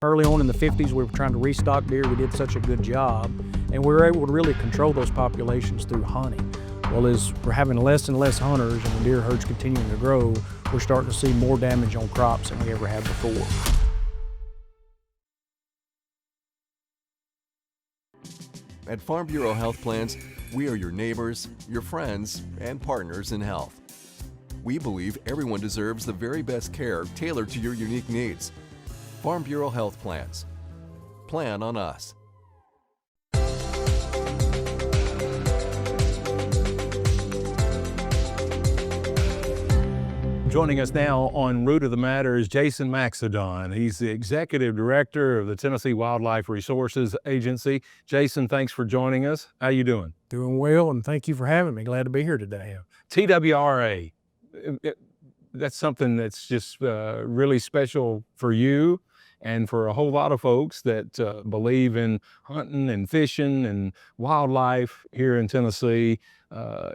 Early on in the 50s, we were trying to restock deer. We did such a good job, and we were able to really control those populations through hunting. Well, as we're having less and less hunters and the deer herds continuing to grow, we're starting to see more damage on crops than we ever had before. At Farm Bureau Health Plans, we are your neighbors, your friends, and partners in health. We believe everyone deserves the very best care tailored to your unique needs. Farm Bureau Health Plans. Plan on us. Joining us now on Root of the Matter is Jason Mexedon. He's the Executive Director of the Tennessee Wildlife Resources Agency. Jason, thanks for joining us. How you doing? Doing well, and thank you for having me. Glad to be here today. TWRA, that's something that's just really special for you and for a whole lot of folks that believe in hunting and fishing and wildlife here in Tennessee.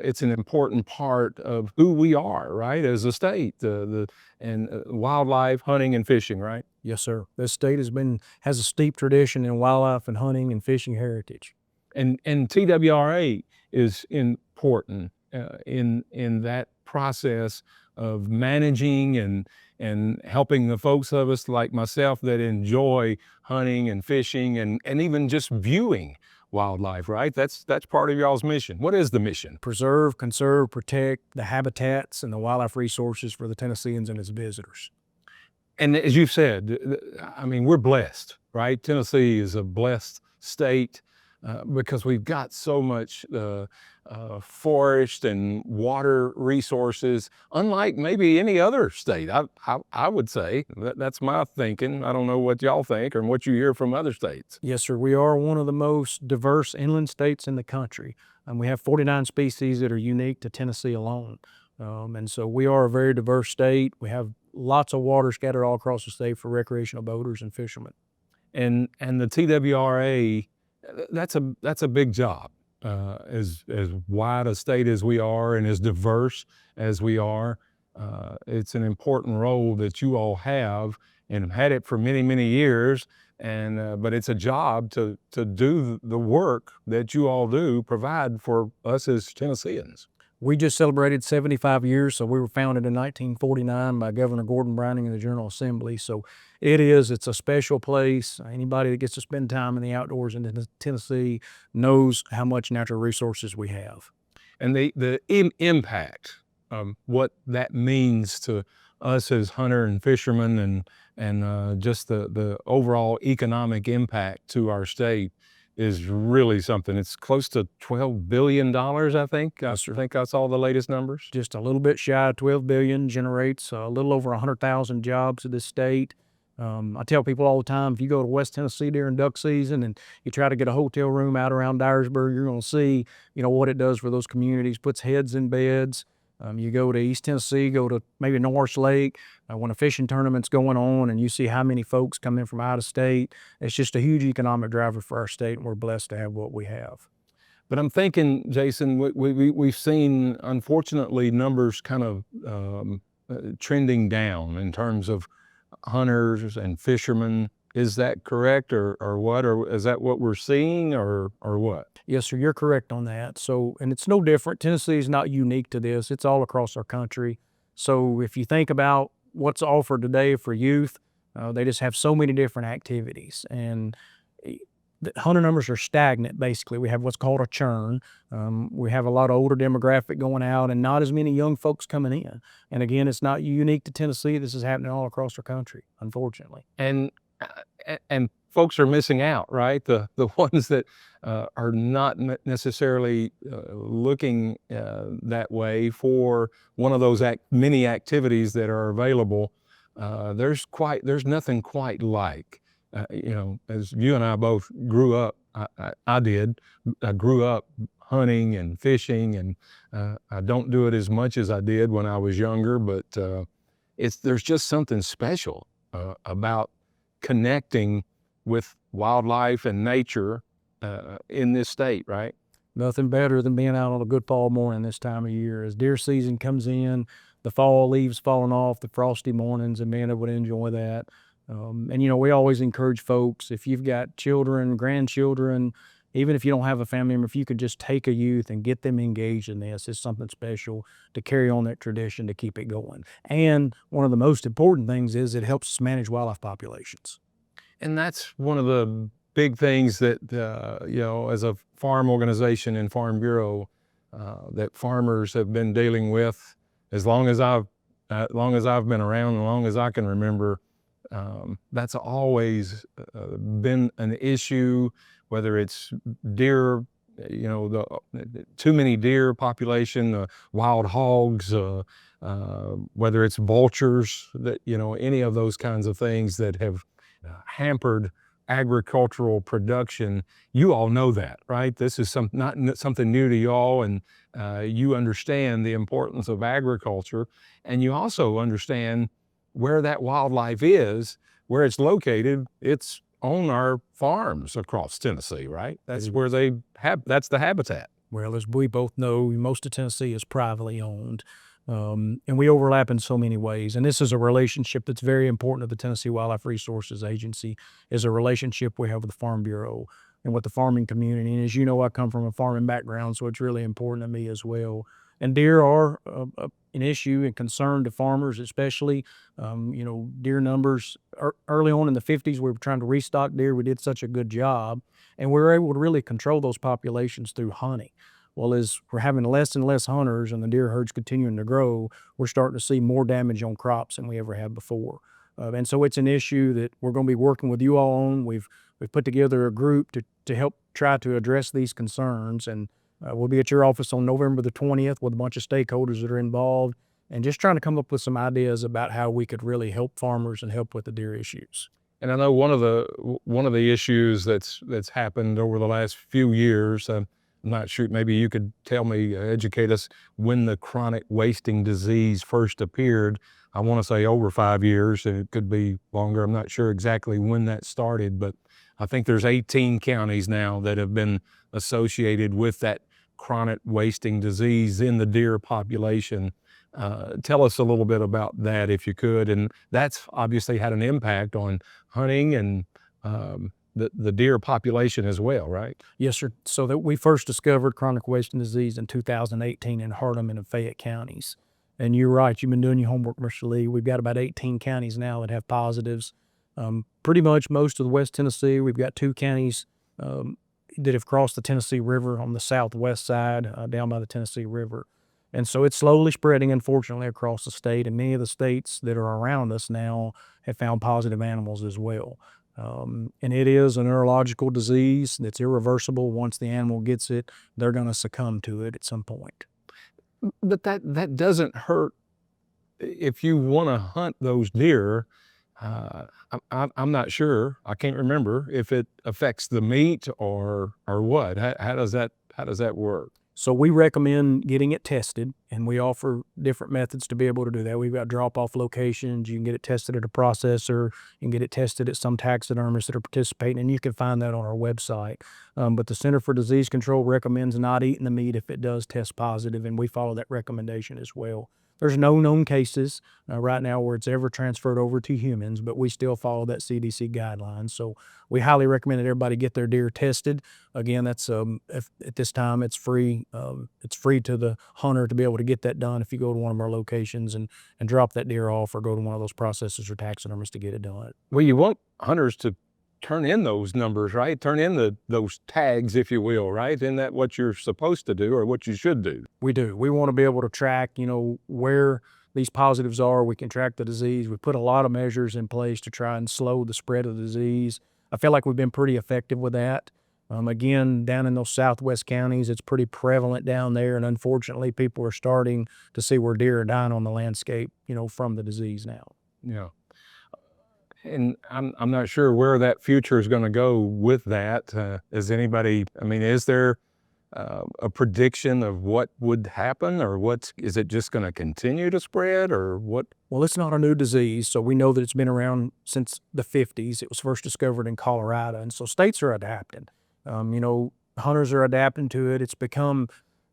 It's an important part of who we are, right, as a state, wildlife, hunting and fishing, right? Yes, sir. This state has a steep tradition in wildlife and hunting and fishing heritage. And TWRA is important in that process of managing and helping the folks of us like myself that enjoy hunting and fishing and even just viewing wildlife, right? That's part of y'all's mission. What is the mission? Preserve, conserve, protect the habitats and the wildlife resources for the Tennesseans and its visitors. And as you've said, I mean, we're blessed, right? Tennessee is a blessed state because we've got so much forest and water resources, unlike maybe any other state. I would say that's my thinking. I don't know what y'all think or what you hear from other states. Yes, sir. We are one of the most diverse inland states in the country. We have 49 species that are unique to Tennessee alone. And so we are a very diverse state. We have lots of water scattered all across the state for recreational boaters and fishermen. And the TWRA, that's a big job. As wide a state as we are and as diverse as we are, it's an important role that you all have and have had it for many, many years. But it's a job to do the work that you all do, provide for us as Tennesseans. We just celebrated 75 years, so we were founded in 1949 by Governor Gordon Browning in the General Assembly. So it's a special place. Anybody that gets to spend time in the outdoors in Tennessee knows how much natural resources we have. And the impact of what that means to us as hunter and fishermen and just the overall economic impact to our state is really something. It's close to $12 billion, I think. I think I saw the latest numbers. Just a little bit shy of $12 billion, generates a little over 100,000 jobs in this state. I tell people all the time, if you go to West Tennessee during duck season and you try to get a hotel room out around Dyersburg, you're going to see, what it does for those communities, puts heads in beds. You go to East Tennessee, go to maybe Norris Lake, when a fishing tournament's going on and you see how many folks come in from out of state. It's just a huge economic driver for our state, and we're blessed to have what we have. But I'm thinking, Jason, we've seen, unfortunately, numbers kind of trending down in terms of hunters and fishermen. Is that correct or what? Or is that what we're seeing or what? Yes, sir, you're correct on that. So, and it's no different. Tennessee is not unique to this. It's all across our country. So if you think about what's offered today for youth, they just have so many different activities. And the hunter numbers are stagnant, basically. We have what's called a churn. We have a lot of older demographic going out and not as many young folks coming in. And again, it's not unique to Tennessee. This is happening all across our country, unfortunately. And folks are missing out, right? The ones that are not necessarily looking that way for one of those many activities that are available. There's nothing quite like, as you and I both grew up. I grew up hunting and fishing, and I don't do it as much as I did when I was younger. But there's just something special about connecting with wildlife and nature in this state, right? Nothing better than being out on a good fall morning this time of year. As deer season comes in, the fall leaves falling off, the frosty mornings, and being able to enjoy that. And, we always encourage folks, if you've got children, grandchildren, even if you don't have a family member, if you could just take a youth and get them engaged in this, it's something special to carry on that tradition, to keep it going. And one of the most important things is it helps us manage wildlife populations. And that's one of the big things that, as a farm organization and Farm Bureau, that farmers have been dealing with as long as I've been around, as long as I can remember. That's always been an issue, whether it's deer, the too many deer population, wild hogs, whether it's vultures, that, any of those kinds of things that have hampered agricultural production. You all know that, right? This is not something new to y'all, and you understand the importance of agriculture, and you also understand where that wildlife is, where it's located. It's on our farms across Tennessee, right? That's where that's the habitat. Well, as we both know, most of Tennessee is privately owned, and we overlap in so many ways. And this is a relationship that's very important to the Tennessee Wildlife Resources Agency, is a relationship we have with the Farm Bureau and with the farming community. And as you know, I come from a farming background, so it's really important to me as well. And deer are an issue and concern to farmers, especially. Deer numbers, early on in the 50s, we were trying to restock deer. We did such a good job, and we were able to really control those populations through hunting. Well, as we're having less and less hunters and the deer herds continuing to grow, we're starting to see more damage on crops than we ever have before. And so it's an issue that we're going to be working with you all on. We've put together a group to help try to address these concerns, and we'll be at your office on November the 20th with a bunch of stakeholders that are involved, and just trying to come up with some ideas about how we could really help farmers and help with the deer issues. And I know one of the issues that's happened over the last few years. I'm not sure. Maybe you could tell me, educate us, when the chronic wasting disease first appeared. I want to say over 5 years, and it could be longer. I'm not sure exactly when that started, but I think there's 18 counties now that have been associated with that chronic wasting disease in the deer population. Tell us a little bit about that, if you could. And that's obviously had an impact on hunting and the deer population as well, right? Yes, sir. So that we first discovered chronic wasting disease in 2018 in Hardeman and Fayette counties. And you're right, you've been doing your homework, Mr. Lee. We've got about 18 counties now that have positives. Pretty much most of the West Tennessee. We've got 2 counties that have crossed the Tennessee River on the southwest side, down by the Tennessee River. And so it's slowly spreading, unfortunately, across the state. And many of the states that are around us now have found positive animals as well. And it is a neurological disease that's irreversible. Once the animal gets it, they're going to succumb to it at some point. But that doesn't hurt if you want to hunt those deer. I'm not sure. I can't remember if it affects the meat or what. How does that work? So we recommend getting it tested, and we offer different methods to be able to do that. We've got drop-off locations. You can get it tested at a processor. You can get it tested at some taxidermists that are participating, and you can find that on our website. But the Center for Disease Control recommends not eating the meat if it does test positive, and we follow that recommendation as well. There's no known cases right now where it's ever transferred over to humans, but we still follow that CDC guidelines. So we highly recommend that everybody get their deer tested. Again, that's at this time it's free. It's free to the hunter to be able to get that done if you go to one of our locations and drop that deer off, or go to one of those processors or taxidermists to get it done. Well, you want hunters to turn in those numbers, right? Turn in those tags, if you will, right? Isn't that what you're supposed to do, or what you should do? We do. We want to be able to track, where these positives are. We can track the disease. We put a lot of measures in place to try and slow the spread of the disease. I feel like we've been pretty effective with that. Again, down in those southwest counties, it's pretty prevalent down there, and unfortunately, people are starting to see where deer are dying on the landscape, from the disease now. Yeah. And I'm not sure where that future is going to go with that. Is there a prediction of what would happen, or is it just going to continue to spread, or what? Well, it's not a new disease, so we know that it's been around since the 50s. It was first discovered in Colorado, and so states are adapting. Hunters are adapting to it. It's become,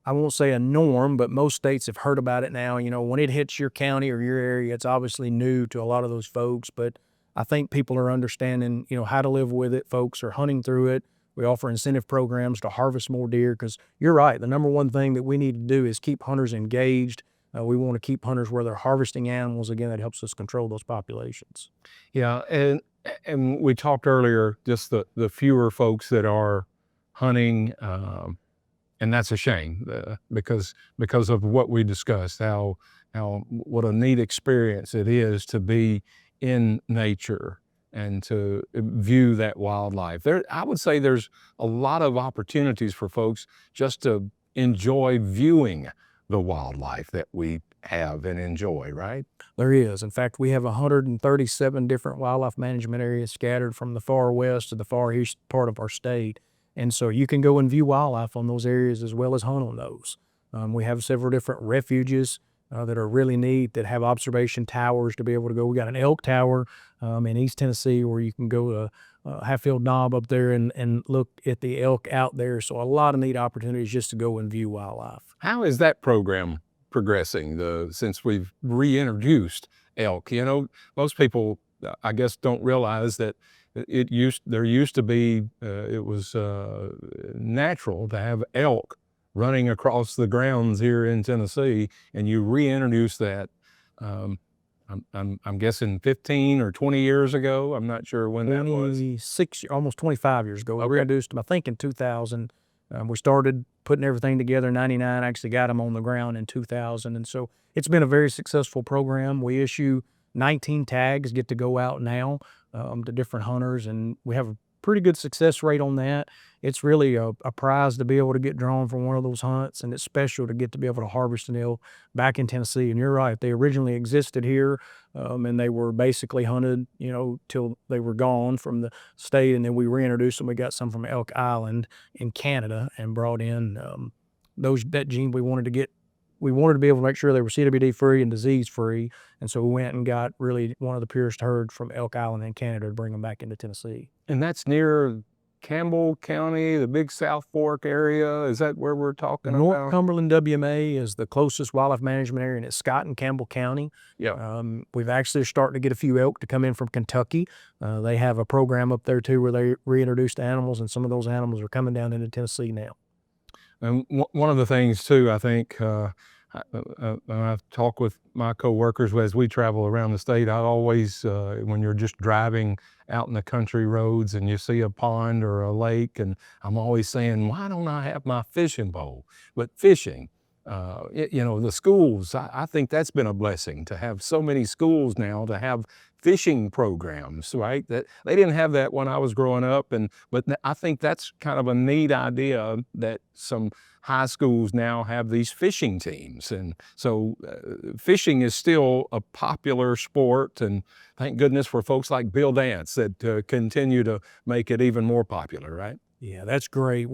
I won't say a norm, but most states have heard about it now. When it hits your county or your area, it's obviously new to a lot of those folks, but I think people are understanding, how to live with it. Folks are hunting through it. We offer incentive programs to harvest more deer because you're right. The number one thing that we need to do is keep hunters engaged. We want to keep hunters where they're harvesting animals. Again, that helps us control those populations. Yeah, and we talked earlier just the fewer folks that are hunting, and that's a shame because of what we discussed. How what a neat experience it is to be in nature and to view that wildlife. I would say there's a lot of opportunities for folks just to enjoy viewing the wildlife that we have and enjoy, right? There is. In fact, we have 137 different wildlife management areas scattered from the far west to the far east part of our state. And so you can go and view wildlife on those areas as well as hunt on those. We have several different refuges that are really neat that have observation towers to be able to go. We got an elk tower in East Tennessee where you can go to Hatfield Knob up there and look at the elk out there. So a lot of neat opportunities just to go and view wildlife. How is that program progressing since we've reintroduced elk? Most people, I guess, don't realize that there used to be, it was natural to have elk running across the grounds here in Tennessee, and you reintroduced that. I'm guessing 15 or 20 years ago. I'm not sure when that was. Almost 25 years ago. Okay. We introduced them, I think, in 2000. We started putting everything together in 99, actually got them on the ground in 2000. And so it's been a very successful program. We issue 19 tags, get to go out now to different hunters, and we have a pretty good success rate on that. It's really a prize to be able to get drawn from one of those hunts, and it's special to get to be able to harvest an elk back in Tennessee. And you're right, they originally existed here, and they were basically hunted, till they were gone from the state, and then we reintroduced them. We got some from Elk Island in Canada and brought in that gene we wanted to get. We wanted to be able to make sure they were CWD free and disease free, and so we went and got really one of the purest herds from Elk Island in Canada to bring them back into Tennessee. And that's near Campbell County, the big South Fork area. Is that where we're talking North about? Cumberland WMA is the closest wildlife management area, and it's Scott and Campbell County. Yeah. We've actually starting to get a few elk to come in from Kentucky. They have a program up there too where they reintroduce the animals, and some of those animals are coming down into Tennessee now. And one of the things too, I think, I talk with my coworkers as we travel around the state. I always, when you're just driving out in the country roads and you see a pond or a lake, and I'm always saying, why don't I have my fishing pole? But fishing, the schools, I think that's been a blessing to have so many schools now to have fishing programs, right? That they didn't have that when I was growing up, but I think that's kind of a neat idea that some high schools now have these fishing teams, and so fishing is still a popular sport, and thank goodness for folks like Bill Dance that continue to make it even more popular, right? Yeah, that's great.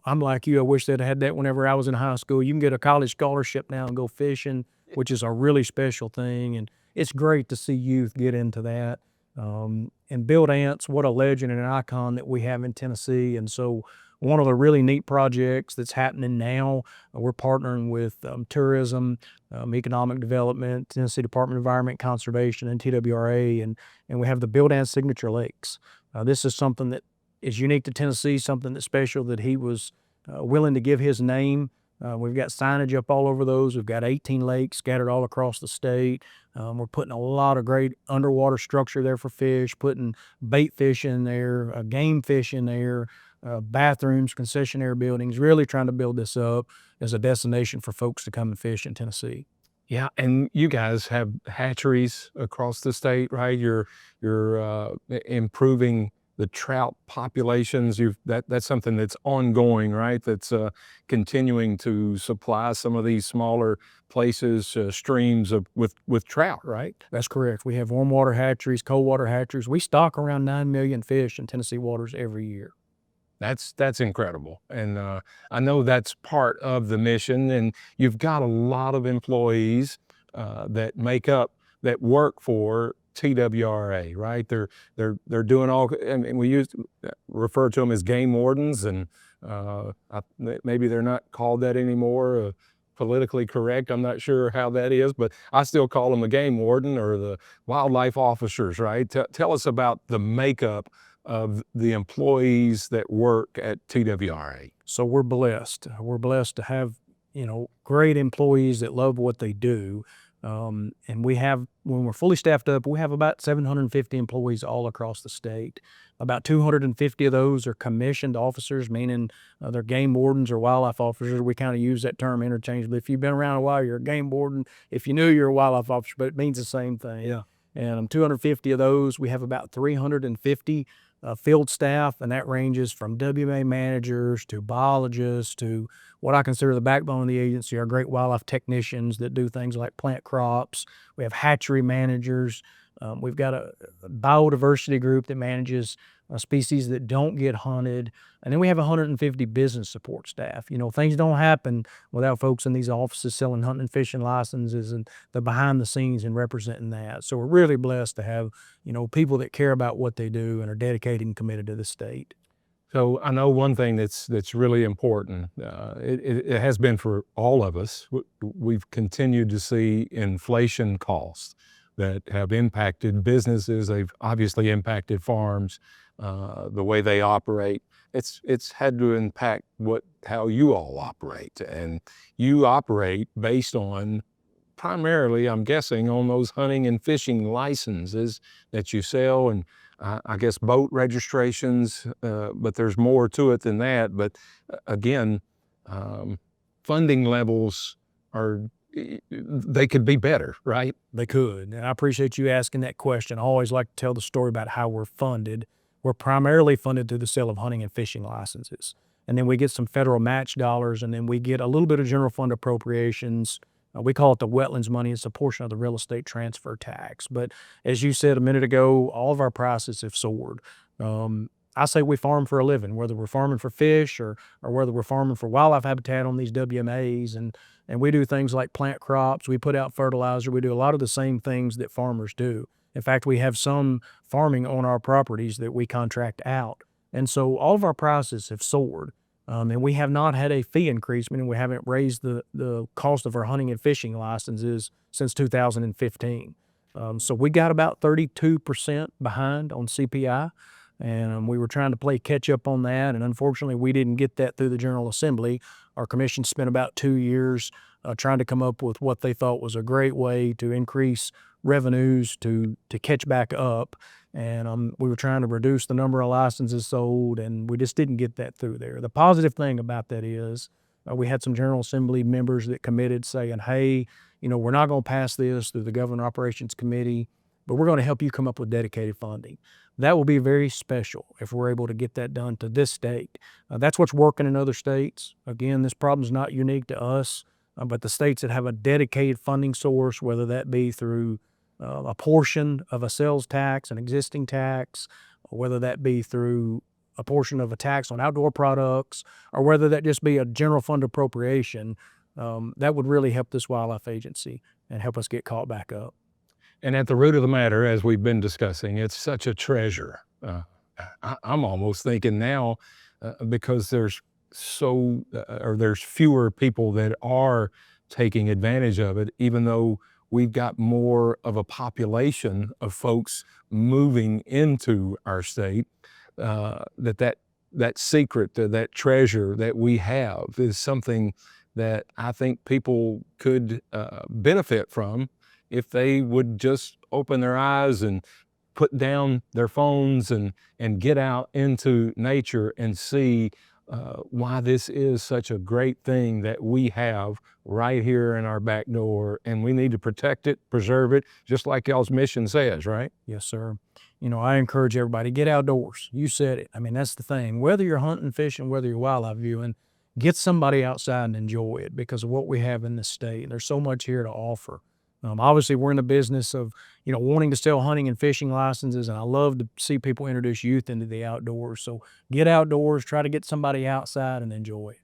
I'm like you. I wish they'd had that whenever I was in high school. You can get a college scholarship now and go fishing, which is a really special thing. And it's great to see youth get into that. And Bill Dance, what a legend and an icon that we have in Tennessee. And so one of the really neat projects that's happening now, we're partnering with tourism, economic development, Tennessee Department of Environment Conservation, and TWRA, and we have the Bill Dance Signature Lakes. This is something that is unique to Tennessee, something that's special that he was willing to give his name. We've got signage up all over those. We've got 18 lakes scattered all across the state. We're putting a lot of great underwater structure there for fish, putting bait fish in there, game fish in there, bathrooms, concessionaire buildings, really trying to build this up as a destination for folks to come and fish in Tennessee. Yeah, and you guys have hatcheries across the state, right? You're improving the trout populations. That's something that's ongoing, right? That's continuing to supply some of these smaller places, streams with trout, right? That's correct. We have warm water hatcheries, cold water hatcheries. We stock around 9 million fish in Tennessee waters every year. That's incredible. And I know that's part of the mission, and you've got a lot of employees that work for TWRA, right? They're doing all, I mean, we refer to them as game wardens, and maybe they're not called that anymore. politically correct. I'm not sure how that is, but I still call them the game warden or the wildlife officers, right? Tell us about the makeup of the employees that work at TWRA. So we're blessed. We're blessed to have, great employees that love what they do. And we have, when we're fully staffed up, we have about 750 employees all across the state. About 250 of those are commissioned officers, meaning they're game wardens or wildlife officers. We kind of use that term interchangeably. If you've been around a while, you're a game warden. If you knew, you're a wildlife officer, but it means the same thing. Yeah. And 250 of those, we have about 350 field staff, and that ranges from WMA managers to biologists to what I consider the backbone of the agency, our great wildlife technicians that do things like plant crops. We have hatchery managers. We've got a biodiversity group that manages species that don't get hunted. And then we have 150 business support staff. Things don't happen without folks in these offices selling hunting and fishing licenses and the behind the scenes and representing that. So we're really blessed to have, people that care about what they do and are dedicated and committed to the state. So I know one thing that's really important. It has been for all of us. We've continued to see inflation costs that have impacted businesses. They've obviously impacted farms, the way they operate. It's had to impact how you all operate, and you operate based on primarily, I'm guessing, on those hunting and fishing licenses that you sell, and I guess boat registrations, but there's more to it than that. But again, funding levels they could be better, right? They could. And I appreciate you asking that question. I always like to tell the story about how we're funded. We're primarily funded through the sale of hunting and fishing licenses. And then we get some federal match dollars, and then we get a little bit of general fund appropriations. We call it the wetlands money. It's a portion of the real estate transfer tax. But as you said a minute ago, all of our prices have soared. I say we farm for a living, whether we're farming for fish or whether we're farming for wildlife habitat on these WMAs. And we do things like plant crops. We put out fertilizer. We do a lot of the same things that farmers do. In fact, we have some farming on our properties that we contract out. And so all of our prices have soared. And we have not had a fee increase, meaning we haven't raised the cost of our hunting and fishing licenses since 2015. So we got about 32% behind on CPI, and we were trying to play catch up on that. And unfortunately, we didn't get that through the General Assembly. Our commission spent about 2 years trying to come up with what they thought was a great way to increase revenues to catch back up. And we were trying to reduce the number of licenses sold, and we just didn't get that through there. The positive thing about that is we had some General Assembly members that committed saying, hey, we're not going to pass this through the Government Operations Committee, but we're going to help you come up with dedicated funding. That will be very special if we're able to get that done to this state. That's what's working in other states. Again, this problem is not unique to us, but the states that have a dedicated funding source, whether that be through a portion of a sales tax, an existing tax, or whether that be through a portion of a tax on outdoor products, or whether that just be a general fund appropriation, that would really help this wildlife agency and help us get caught back up. And at the root of the matter, as we've been discussing, it's such a treasure. I'm almost thinking now, because there's fewer people that are taking advantage of it, even though we've got more of a population of folks moving into our state, that secret, that treasure that we have is something that I think people could benefit from if they would just open their eyes and put down their phones and get out into nature and see why this is such a great thing that we have right here in our back door, and we need to protect it, preserve it, just like y'all's mission says, right? Yes, sir. I encourage everybody, get outdoors. You said it. I mean, that's the thing. Whether you're hunting, fishing, whether you're wildlife viewing, get somebody outside and enjoy it because of what we have in this state. There's so much here to offer. Obviously, we're in the business of, wanting to sell hunting and fishing licenses, and I love to see people introduce youth into the outdoors. So get outdoors, try to get somebody outside and enjoy it.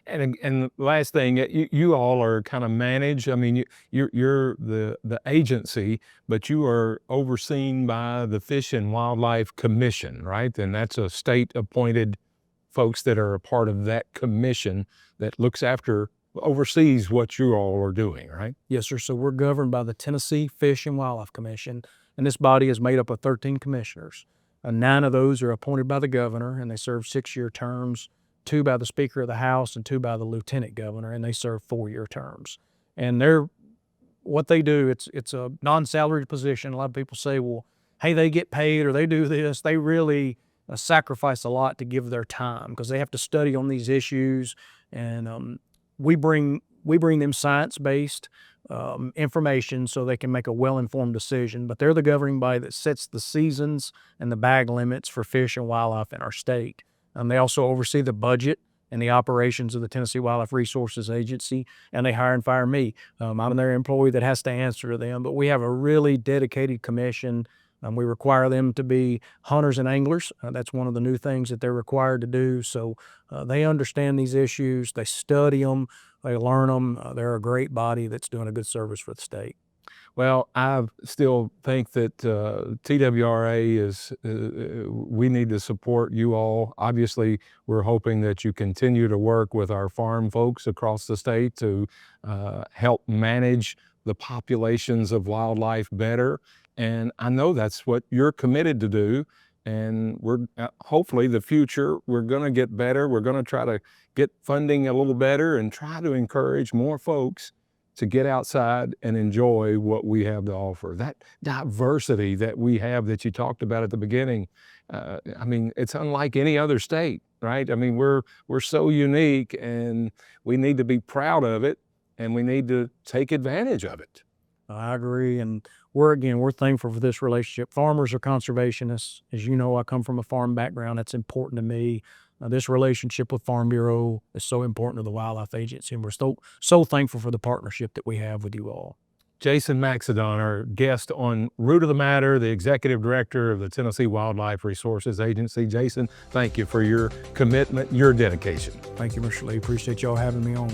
And the last thing, you all are kind of managed. I mean, you're the agency, but you are overseen by the Fish and Wildlife Commission, right? And that's a state-appointed folks that are a part of that commission that looks after oversees what you all are doing, right? Yes, sir. So we're governed by the Tennessee Fish and Wildlife Commission, and this body is made up of 13 commissioners. 9 of those are appointed by the governor, and they serve 6-year terms, 2 by the Speaker of the House and 2 by the Lieutenant Governor, and they serve 4-year terms. And what they do, it's a non-salaried position. A lot of people say, well, hey, they get paid or they do this. They really sacrifice a lot to give their time because they have to study on these issues, and we bring them science-based information so they can make a well-informed decision. But they're the governing body that sets the seasons and the bag limits for fish and wildlife in our state. They also oversee the budget and the operations of the Tennessee Wildlife Resources Agency, and they hire and fire me. I'm their employee that has to answer to them, but we have a really dedicated commission. We require them to be hunters and anglers. That's one of the new things that they're required to do. So they understand these issues, they study them, they learn them. They're a great body that's doing a good service for the state. Well, I still think that TWRA is, we need to support you all. Obviously, we're hoping that you continue to work with our farm folks across the state to help manage the populations of wildlife better. And I know that's what you're committed to do. And we're hopefully the future, we're going to get better. We're going to try to get funding a little better and try to encourage more folks to get outside and enjoy what we have to offer. That diversity that we have that you talked about at the beginning, I mean, it's unlike any other state, right? I mean, we're so unique and we need to be proud of it and we need to take advantage of it. I agree, and we're thankful for this relationship. Farmers are conservationists. As you know, I come from a farm background. That's important to me. This relationship with Farm Bureau is so important to the Wildlife Agency, and we're so thankful for the partnership that we have with you all. Jason Mexedon, our guest on Root of the Matter, the Executive Director of the Tennessee Wildlife Resources Agency. Jason, thank you for your commitment, your dedication. Thank you, Mr. Lee. Appreciate y'all having me on.